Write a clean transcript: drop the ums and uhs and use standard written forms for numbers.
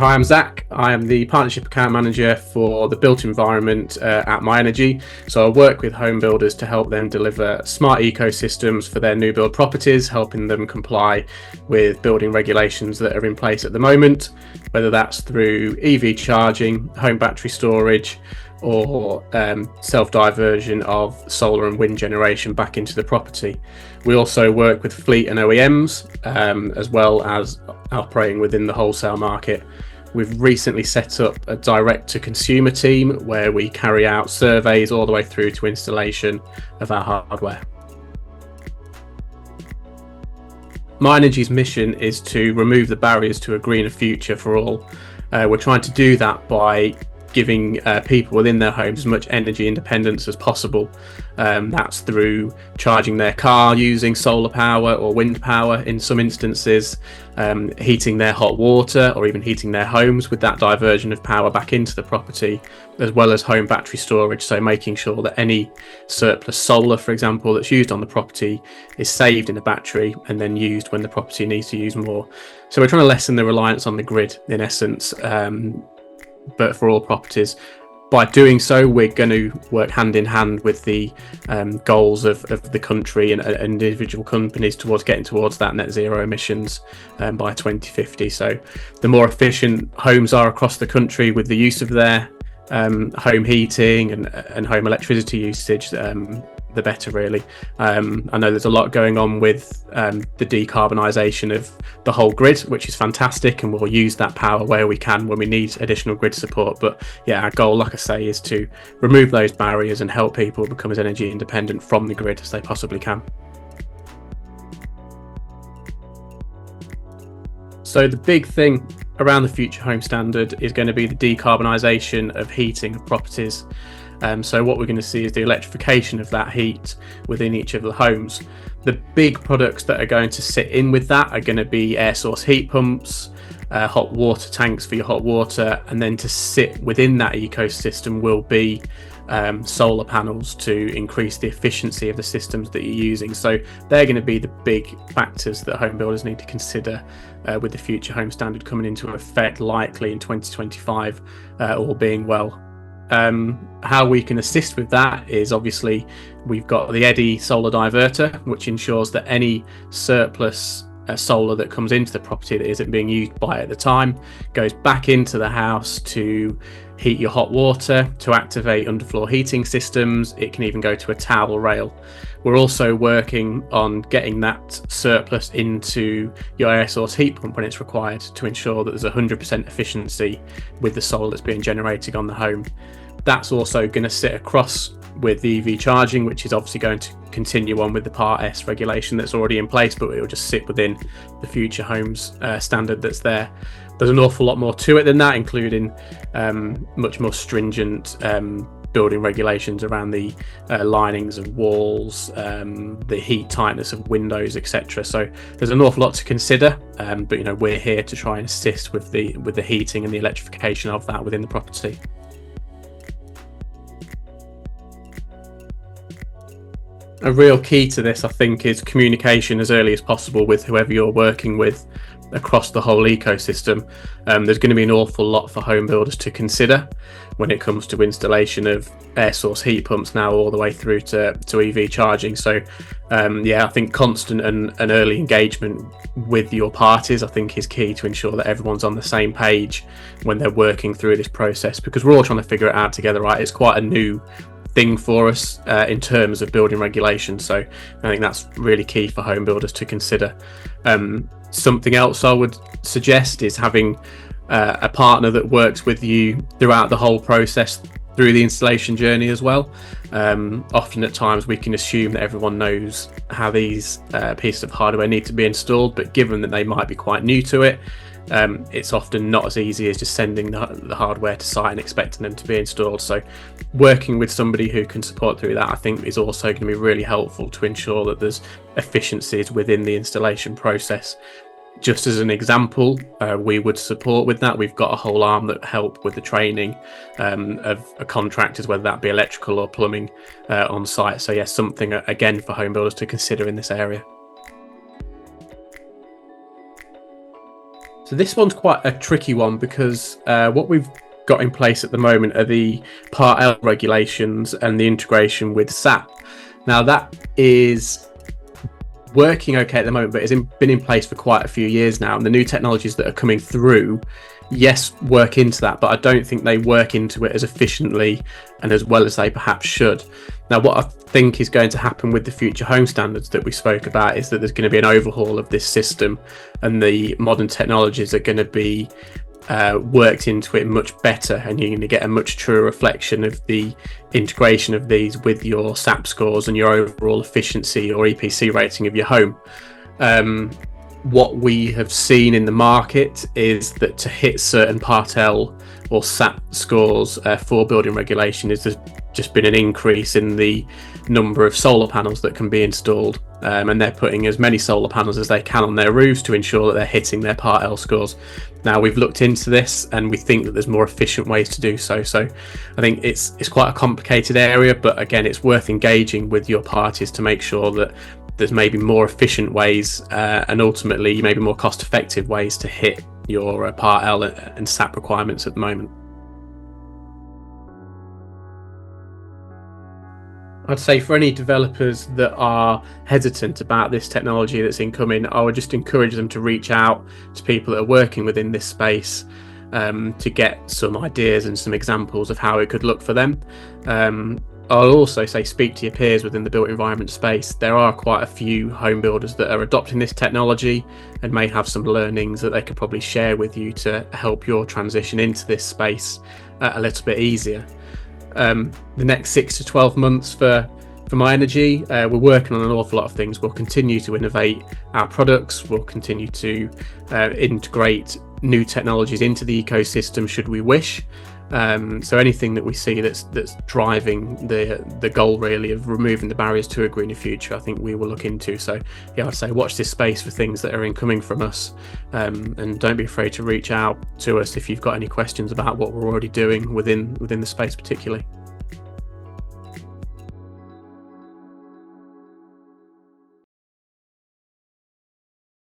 Hi, I'm Zac. I am the Partnership Account Manager for the built environment at myenergi. So I work with home builders to help them deliver smart ecosystems for their new build properties, helping them comply with building regulations that are in place at the moment, whether that's through EV charging, home battery storage, or self-diversion of solar and wind generation back into the property. We also work with fleet and OEMs, as well as operating within the wholesale market. We've recently set up a direct-to-consumer team where we carry out surveys all the way through to installation of our hardware. myenergi's mission is to remove the barriers to a greener future for all. We're trying to do that by giving people within their homes as much energy independence as possible. That's through charging their car using solar power or wind power in some instances, heating their hot water or even heating their homes with that diversion of power back into the property, as well as home battery storage. So making sure that any surplus solar, for example, that's used on the property is saved in a battery and then used when the property needs to use more. So we're trying to lessen the reliance on the grid in essence, but for all properties. By doing so, we're going to work hand in hand with the goals of the country and individual companies towards getting towards that net zero emissions by 2050. So the more efficient homes are across the country with the use of their home heating and home electricity usage, the better, really. I know there's a lot going on with the decarbonisation of the whole grid, which is fantastic, and we'll use that power where we can when we need additional grid support. But yeah, our goal, like I say, is to remove those barriers and help people become as energy independent from the grid as they possibly can. So the big thing around the Future Home Standard is going to be the decarbonisation of heating of properties. So what we're going to see is the electrification of that heat within each of the homes. The big products that are going to sit in with that are going to be air source heat pumps, hot water tanks for your hot water, and then to sit within that ecosystem will be solar panels to increase the efficiency of the systems that you're using. So they're going to be the big factors that home builders need to consider with the Future Home Standard coming into effect likely in 2025, all being well. How we can assist with that is obviously we've got the EDI solar diverter, which ensures that any surplus solar that comes into the property that isn't being used by at the time goes back into the house to heat your hot water, to activate underfloor heating systems. It can even go to a towel rail. We're also working on getting that surplus into your air source heat pump when it's required to ensure that there's 100% efficiency with the solar that's being generated on the home. That's also going to sit across with the EV charging, which is obviously going to continue on with the Part S regulation that's already in place, but it will just sit within the Future Homes standard that's there. There's an awful lot more to it than that, including much more stringent building regulations around the linings of walls, the heat tightness of windows, etc. So there's an awful lot to consider, but you know, we're here to try and assist with the heating and the electrification of that within the property. A real key to this, I think, is communication as early as possible with whoever you're working with across the whole ecosystem. There's going to be an awful lot for home builders to consider when it comes to installation of air source heat pumps now all the way through to EV charging. So yeah, I think constant and early engagement with your parties, I think, is key to ensure that everyone's on the same page when they're working through this process, because we're all trying to figure it out together, right? It's quite a new thing for us in terms of building regulations, so I think that's really key for home builders to consider. Something else I would suggest is having a partner that works with you throughout the whole process through the installation journey as well. Often at times we can assume that everyone knows how these pieces of hardware need to be installed, but given that they might be quite new to it, it's often not as easy as just sending the hardware to site and expecting them to be installed. So working with somebody who can support through that, I think, is also going to be really helpful to ensure that there's efficiencies within the installation process. Just as an example, we would support with that. We've got a whole arm that help with the training of contractors, whether that be electrical or plumbing on site. So yes, something again for home builders to consider in this area. So this one's quite a tricky one because what we've got in place at the moment are the Part L regulations and the integration with SAP. Now that is working okay at the moment, but it's been in place for quite a few years now, and the new technologies that are coming through, yes, work into that, but I don't think they work into it as efficiently and as well as they perhaps should. Now what I think is going to happen with the future home standards that we spoke about is that there's going to be an overhaul of this system, and the modern technologies are going to be worked into it much better, and you're going to get a much truer reflection of the integration of these with your SAP scores and your overall efficiency or EPC rating of your home. What we have seen in the market is that to hit certain Part L or SAP scores for building regulation is there's just been an increase in the number of solar panels that can be installed, and they're putting as many solar panels as they can on their roofs to ensure that they're hitting their Part L scores. Now we've looked into this and we think that there's more efficient ways to do so. So I think it's quite a complicated area, but again, it's worth engaging with your parties to make sure that there's maybe more efficient ways and ultimately maybe more cost-effective ways to hit your Part L and SAP requirements at the moment. I'd say for any developers that are hesitant about this technology that's incoming, I would just encourage them to reach out to people that are working within this space to get some ideas and some examples of how it could look for them. I'll also say speak to your peers within the built environment space. There are quite a few home builders that are adopting this technology and may have some learnings that they could probably share with you to help your transition into this space a little bit easier. The next 6 to 12 months for myenergi, we're working on an awful lot of things. We'll continue to innovate our products. We'll continue to integrate new technologies into the ecosystem should we wish. So anything that we see that's driving the goal really of removing the barriers to a greener future, I think we will look into. So yeah, I'd say watch this space for things that are incoming from us, and don't be afraid to reach out to us if you've got any questions about what we're already doing within the space particularly.